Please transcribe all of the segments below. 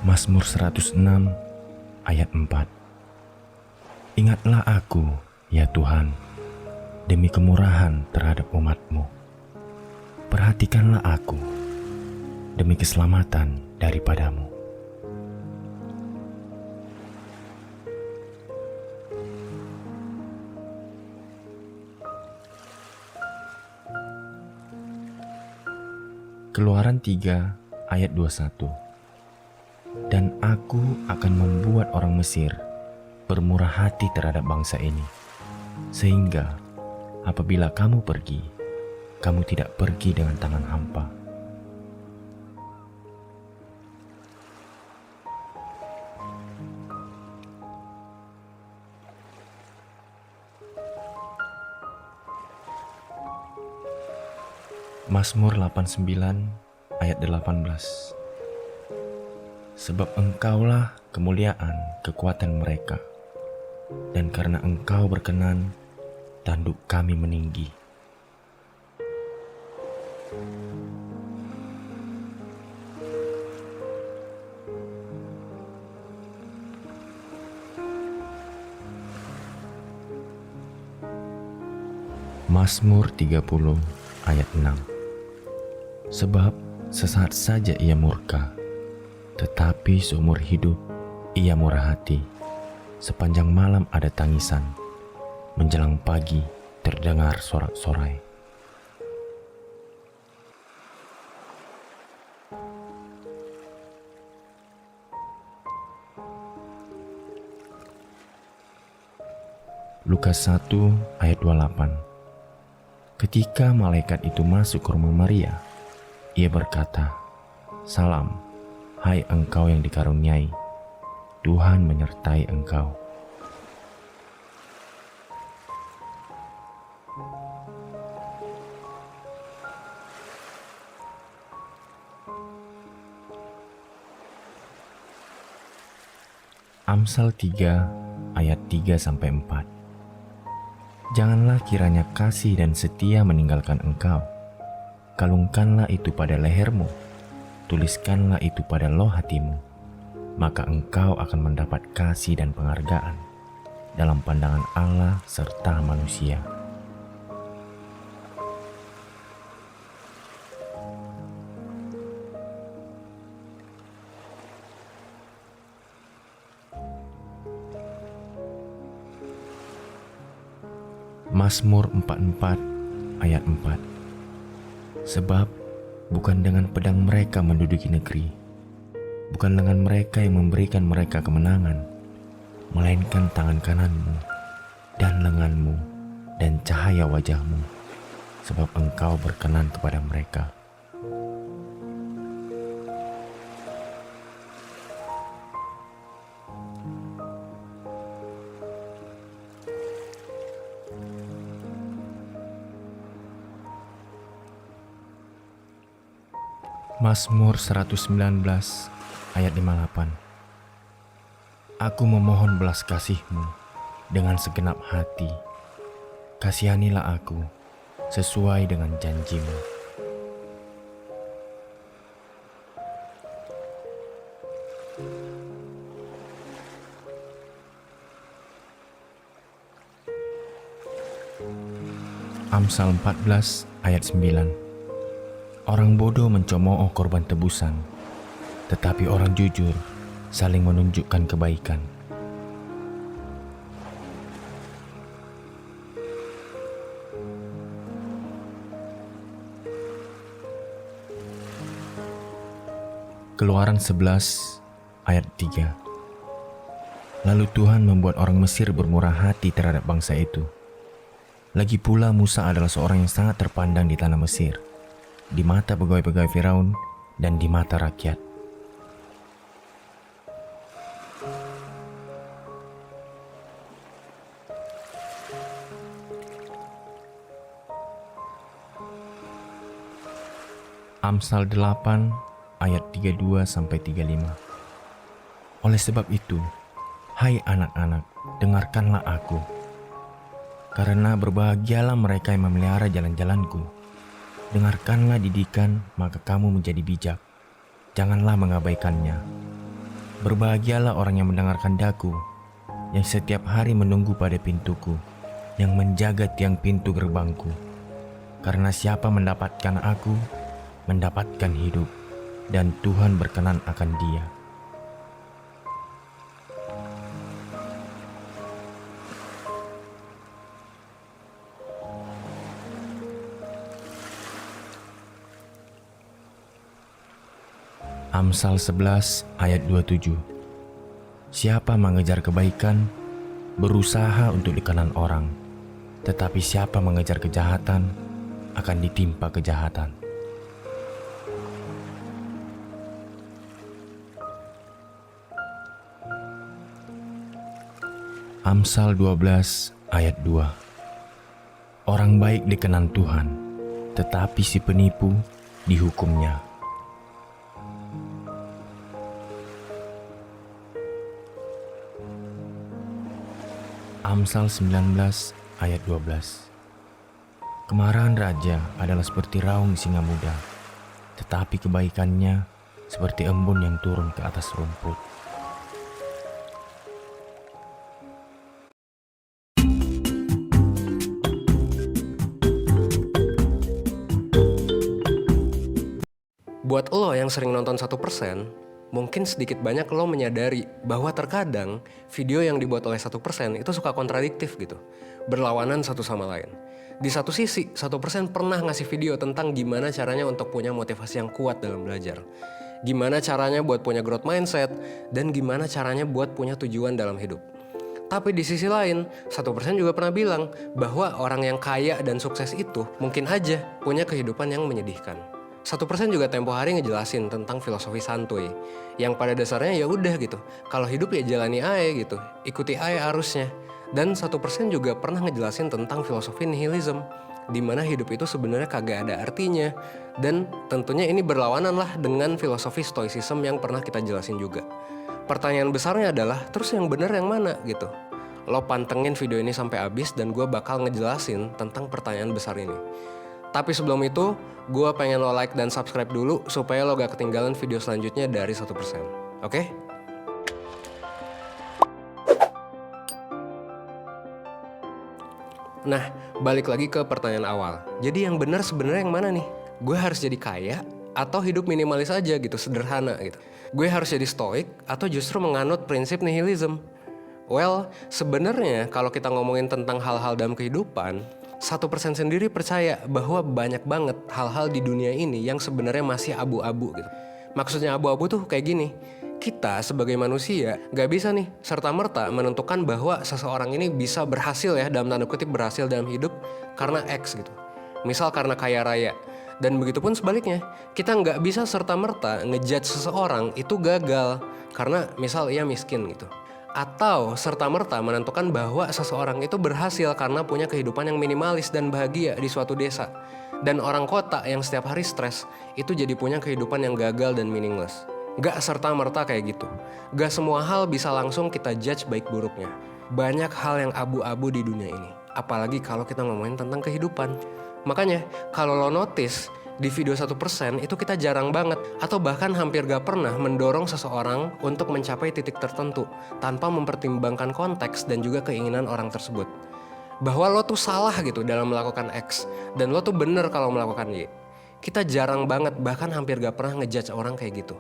Mazmur 106 ayat 4. Ingatlah aku, ya Tuhan, demi kemurahan terhadap umat-Mu. Perhatikanlah aku, demi keselamatan daripada-Mu. Keluaran 3 ayat 21. Dan aku akan membuat orang Mesir bermurah hati terhadap bangsa ini, sehingga apabila kamu pergi, kamu tidak pergi dengan tangan hampa. Mazmur 89 ayat 18. Sebab Engkaulah kemuliaan kekuatan mereka, dan karena Engkau berkenan, tanduk kami meninggi. Mazmur 30 ayat 6. Sebab sesaat saja ia murka, tetapi seumur hidup ia murah hati. Sepanjang malam ada tangisan, menjelang pagi terdengar sorak-sorai. Lukas 1 ayat 28. Ketika malaikat itu masuk ke rumah Maria, ia berkata, "Salam, hai engkau yang dikaruniai, Tuhan menyertai engkau." Amsal 3 ayat 3-4. Janganlah kiranya kasih dan setia meninggalkan engkau. Kalungkanlah itu pada lehermu, tuliskanlah itu pada loh hatimu, maka engkau akan mendapat kasih dan penghargaan dalam pandangan Allah serta manusia. Mazmur 44 ayat 4. Sebab bukan dengan pedang mereka menduduki negeri, bukan dengan mereka yang memberikan mereka kemenangan, melainkan tangan kananmu dan lenganmu dan cahaya wajahmu, sebab engkau berkenan kepada mereka. Mazmur 119 ayat 58. Aku memohon belas kasih-Mu dengan segenap hati. Kasihanilah aku sesuai dengan janji-Mu. Amsal 14 ayat 9. Orang bodoh mencemooh korban tebusan, tetapi orang jujur saling menunjukkan kebaikan. Keluaran 11 ayat 3. Lalu Tuhan membuat orang Mesir bermurah hati terhadap bangsa itu. Lagi pula Musa adalah seorang yang sangat terpandang di tanah Mesir, di mata pegawai-pegawai Firaun dan di mata rakyat. Amsal 8 ayat 32-35. Oleh sebab itu, hai anak-anak, dengarkanlah aku, karena berbahagialah mereka yang memelihara jalan-jalanku. Dengarkanlah didikan, maka kamu menjadi bijak. Janganlah mengabaikannya. Berbahagialah orang yang mendengarkan daku, yang setiap hari menunggu pada pintuku, yang menjaga tiang pintu gerbangku. Karena siapa mendapatkan aku, mendapatkan hidup, dan Tuhan berkenan akan dia. Amsal 11 ayat 27. Siapa mengejar kebaikan, berusaha untuk dikenal orang, tetapi siapa mengejar kejahatan, akan ditimpa kejahatan. Amsal 12 ayat 2. Orang baik dikenal Tuhan, tetapi si penipu dihukumnya. Amsal 19 ayat 12. Kemarahan raja adalah seperti raung singa muda, tetapi kebaikannya seperti embun yang turun ke atas rumput. Buat lo yang sering nonton 1%, mungkin sedikit banyak lo menyadari bahwa terkadang video yang dibuat oleh 1% itu suka kontradiktif gitu, berlawanan satu sama lain. Di satu sisi, 1% pernah ngasih video tentang gimana caranya untuk punya motivasi yang kuat dalam belajar. Gimana caranya buat punya growth mindset, dan gimana caranya buat punya tujuan dalam hidup. Tapi di sisi lain, 1% juga pernah bilang bahwa orang yang kaya dan sukses itu mungkin aja punya kehidupan yang menyedihkan. 1% juga tempo hari ngejelasin tentang filosofi santuy, yang pada dasarnya ya udah gitu, kalau hidup ya jalani aja gitu, ikuti aja arusnya. Dan 1% juga pernah ngejelasin tentang filosofi nihilism, di mana hidup itu sebenarnya kagak ada artinya. Dan tentunya ini berlawanan lah dengan filosofi stoicism yang pernah kita jelasin juga. Pertanyaan besarnya adalah, terus yang bener yang mana gitu? Lo pantengin video ini sampai habis dan gue bakal ngejelasin tentang pertanyaan besar ini. Tapi sebelum itu, gue pengen lo like dan subscribe dulu supaya lo gak ketinggalan video selanjutnya dari 1%. Oke? Nah, balik lagi ke pertanyaan awal. Jadi yang benar sebenarnya yang mana nih? Gue harus jadi kaya atau hidup minimalis aja gitu, sederhana gitu? Gue harus jadi stoik atau justru menganut prinsip nihilism? Well, sebenarnya kalau kita ngomongin tentang hal-hal dalam kehidupan, 1% sendiri percaya bahwa banyak banget hal-hal di dunia ini yang sebenarnya masih abu-abu gitu. Maksudnya abu-abu tuh kayak gini, kita sebagai manusia gak bisa nih serta-merta menentukan bahwa seseorang ini bisa berhasil ya, dalam tanda kutip berhasil dalam hidup karena X gitu. Misal karena kaya raya. Dan begitupun sebaliknya, kita nggak bisa serta-merta ngejudge seseorang itu gagal karena misal ia miskin gitu. Atau serta-merta menentukan bahwa seseorang itu berhasil karena punya kehidupan yang minimalis dan bahagia di suatu desa. Dan orang kota yang setiap hari stres itu jadi punya kehidupan yang gagal dan meaningless. Gak serta-merta kayak gitu. Gak semua hal bisa langsung kita judge baik buruknya. Banyak hal yang abu-abu di dunia ini. Apalagi kalau kita ngomongin tentang kehidupan. Makanya kalau lo notice, di video 1% itu kita jarang banget atau bahkan hampir gak pernah mendorong seseorang untuk mencapai titik tertentu tanpa mempertimbangkan konteks dan juga keinginan orang tersebut. Bahwa lo tuh salah gitu dalam melakukan X dan lo tuh bener kalau melakukan Y. Kita jarang banget, bahkan hampir gak pernah ngejudge orang kayak gitu.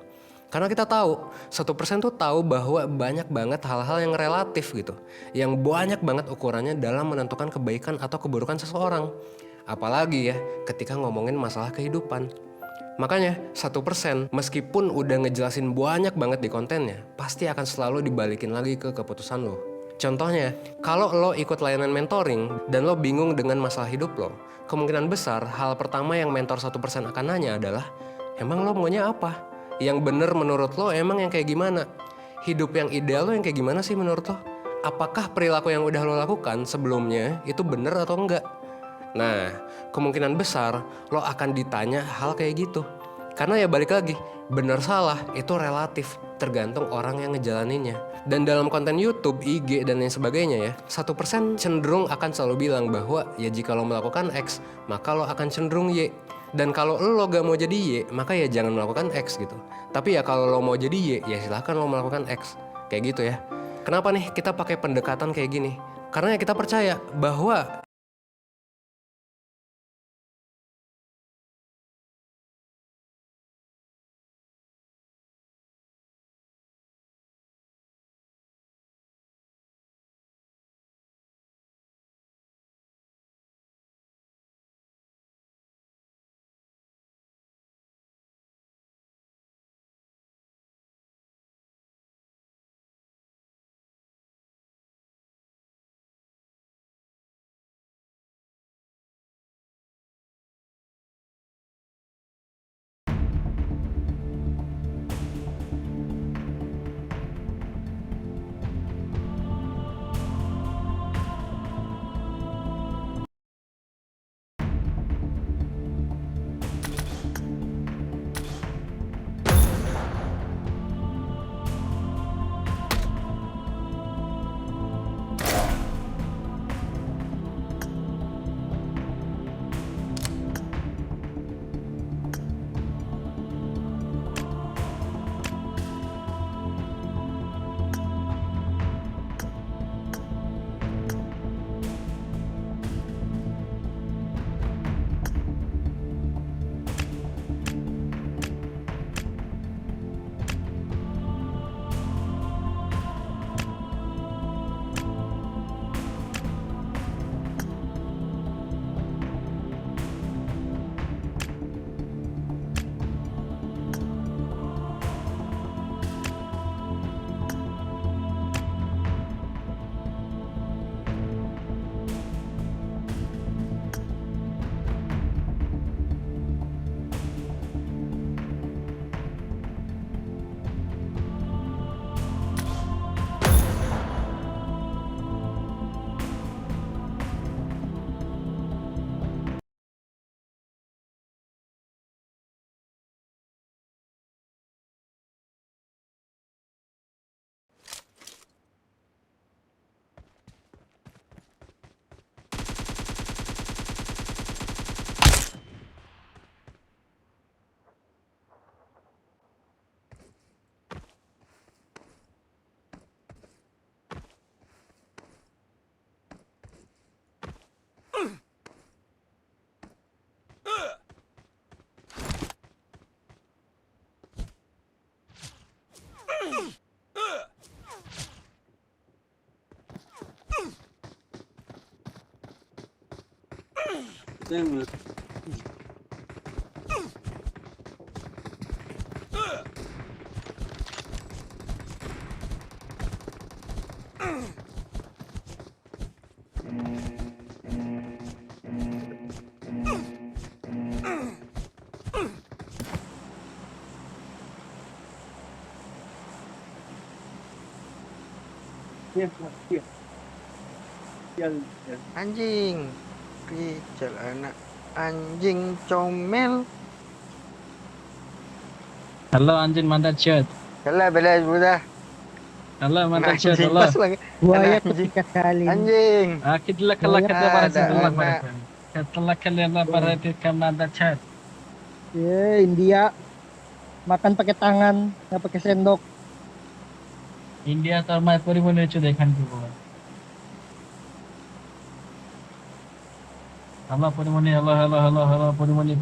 Karena kita tahu, 1% tuh tahu bahwa banyak banget hal-hal yang relatif gitu, yang banyak banget ukurannya dalam menentukan kebaikan atau keburukan seseorang. Apalagi ya ketika ngomongin masalah kehidupan. Makanya 1% meskipun udah ngejelasin banyak banget di kontennya, pasti akan selalu dibalikin lagi ke keputusan lo. Contohnya, kalau lo ikut layanan mentoring dan lo bingung dengan masalah hidup lo, kemungkinan besar hal pertama yang mentor 1% akan nanya adalah, emang lo maunya apa? Yang bener menurut lo emang yang kayak gimana? Hidup yang ideal lo yang kayak gimana sih menurut lo? Apakah perilaku yang udah lo lakukan sebelumnya itu bener atau enggak? Nah, kemungkinan besar lo akan ditanya hal kayak gitu. Karena ya balik lagi, benar salah itu relatif, tergantung orang yang ngejalaninnya. Dan dalam konten YouTube, IG, dan lain sebagainya ya, 1% cenderung akan selalu bilang bahwa ya jika lo melakukan X, maka lo akan cenderung Y. Dan kalau lo gak mau jadi Y, maka ya jangan melakukan X gitu. Tapi ya kalau lo mau jadi Y, ya silahkan lo melakukan X. Kayak gitu ya. Kenapa nih kita pakai pendekatan kayak gini? Karena ya kita percaya bahwa Anjing, Rijal anak anjing comel. Halo anjing mantan chat. Yalah belas budah. Halo mantan chat. Anjing Halo. pas lagi. Buaya Anjing. ketika kali Anjing. Akid lah kalau Buaya kita para ada sebelah anak. mereka. Setelah kalian para ke mantan chat. ya India makan pakai tangan nggak pakai sendok. India तो मैं पूरी मुझे चुदे खान की बोला Allah पूरी मुझे Allah Allah Allah Allah पूरी मुझे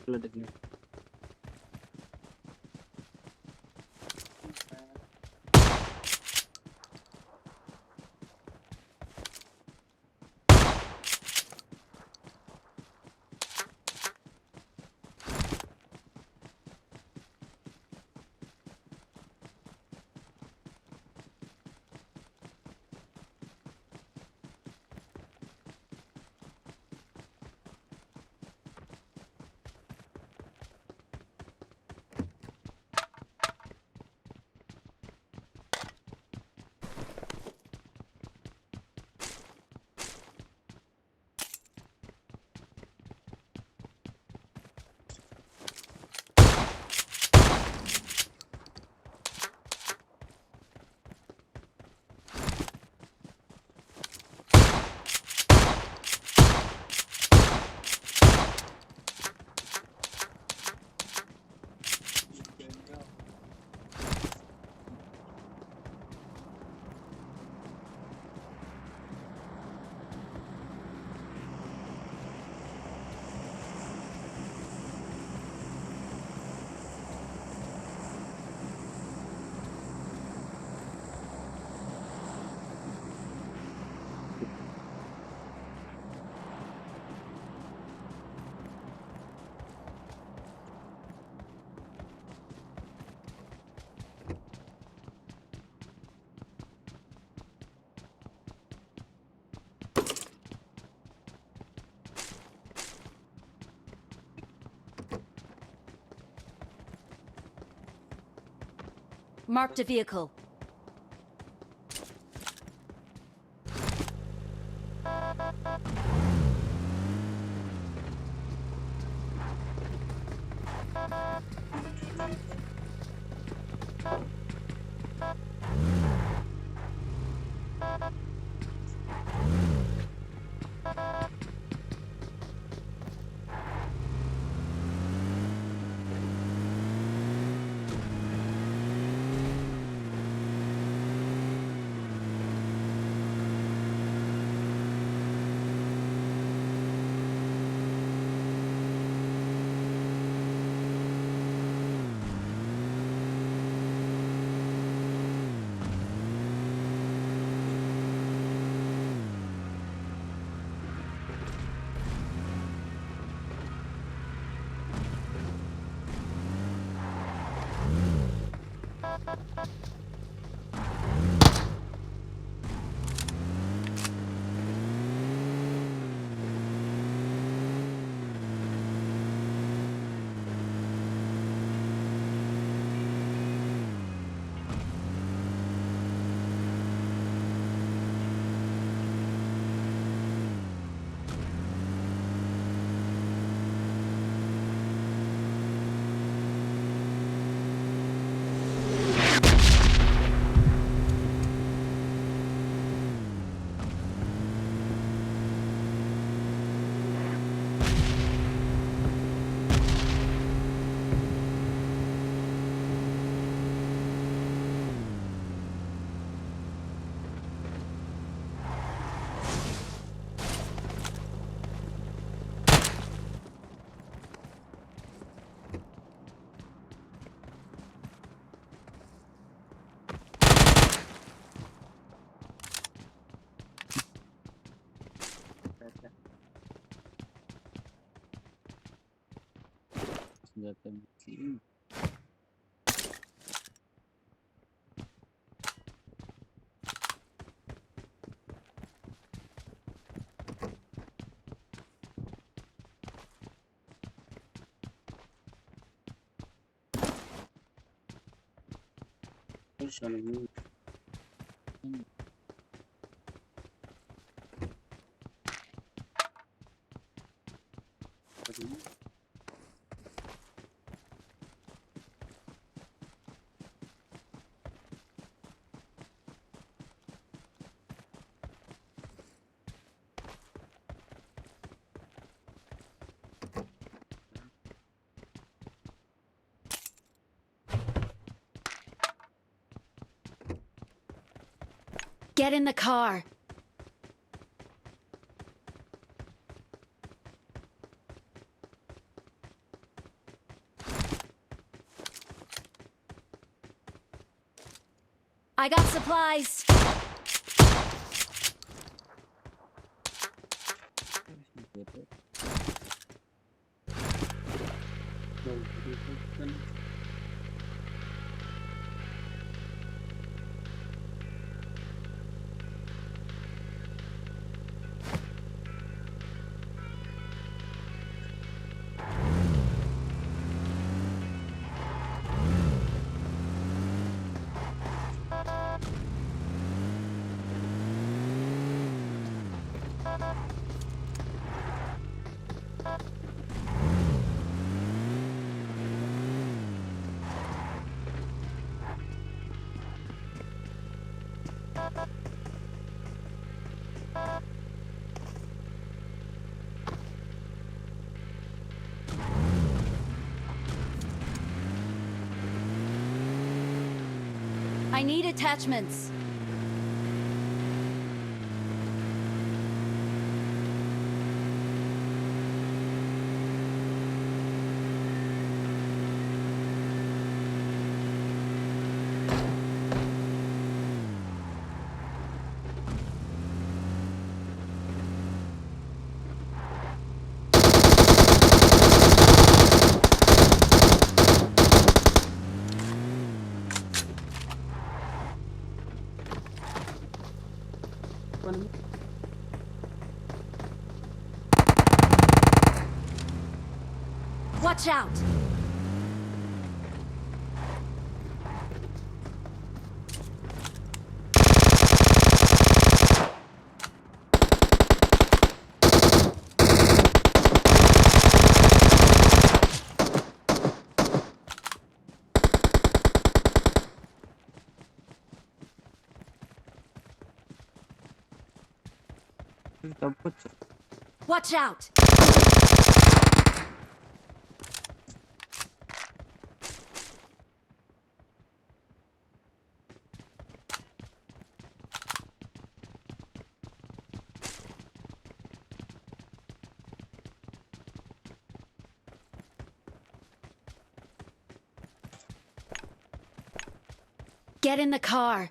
Ledaknya. Marked a vehicle. Senjata besi. Terus yang ini. Get in the car. I got supplies. I need attachments. Watch out! Watch out! Get in the car.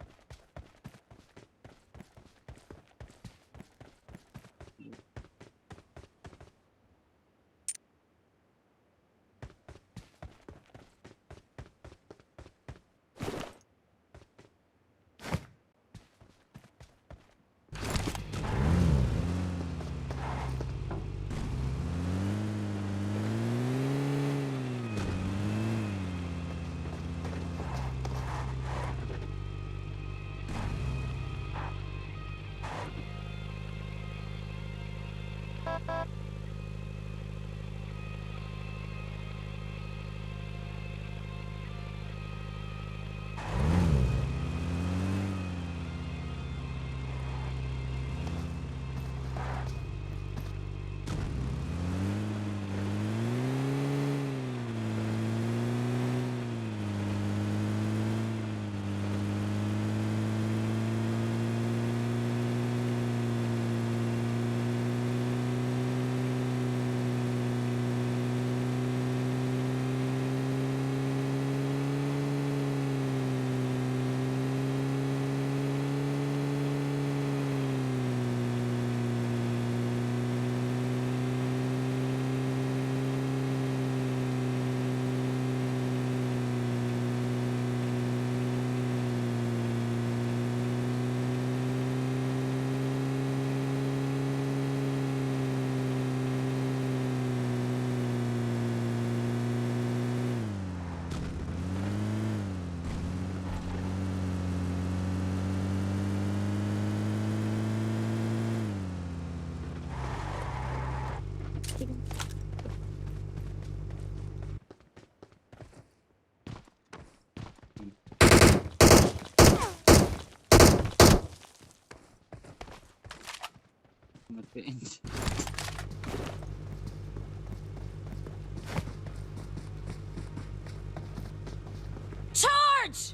Charge!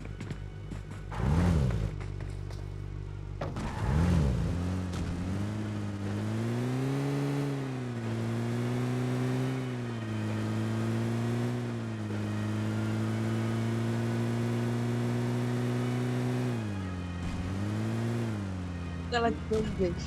Salah jauh guys.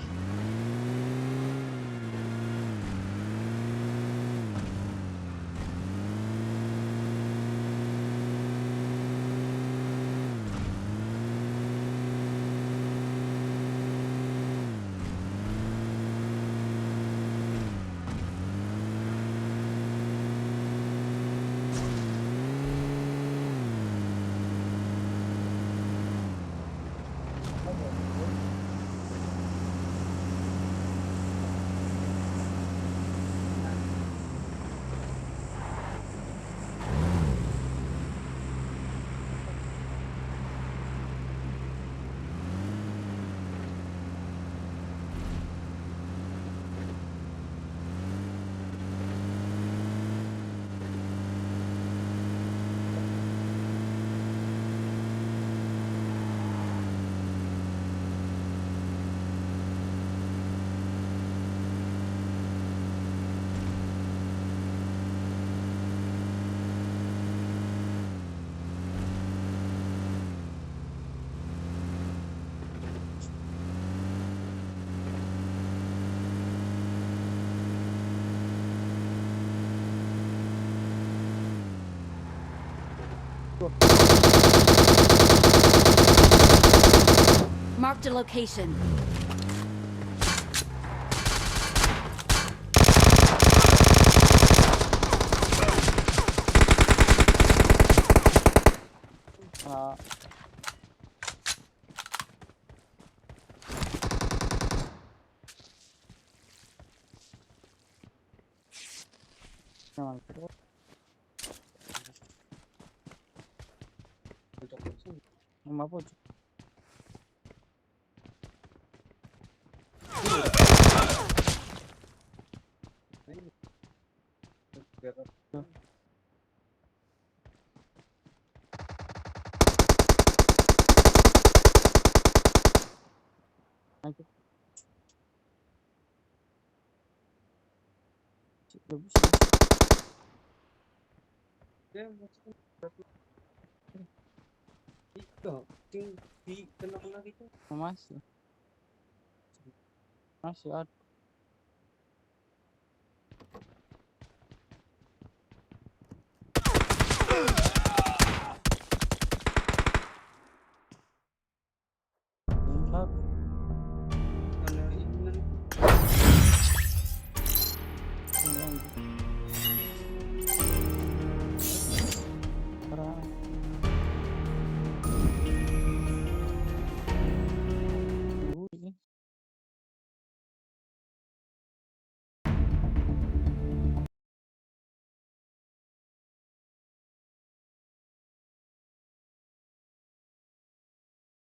Marked a location. Ah, memang itu. Nama apa? Lanjut. Sudah bisa. Masih, masih ada. Bentar. Ini.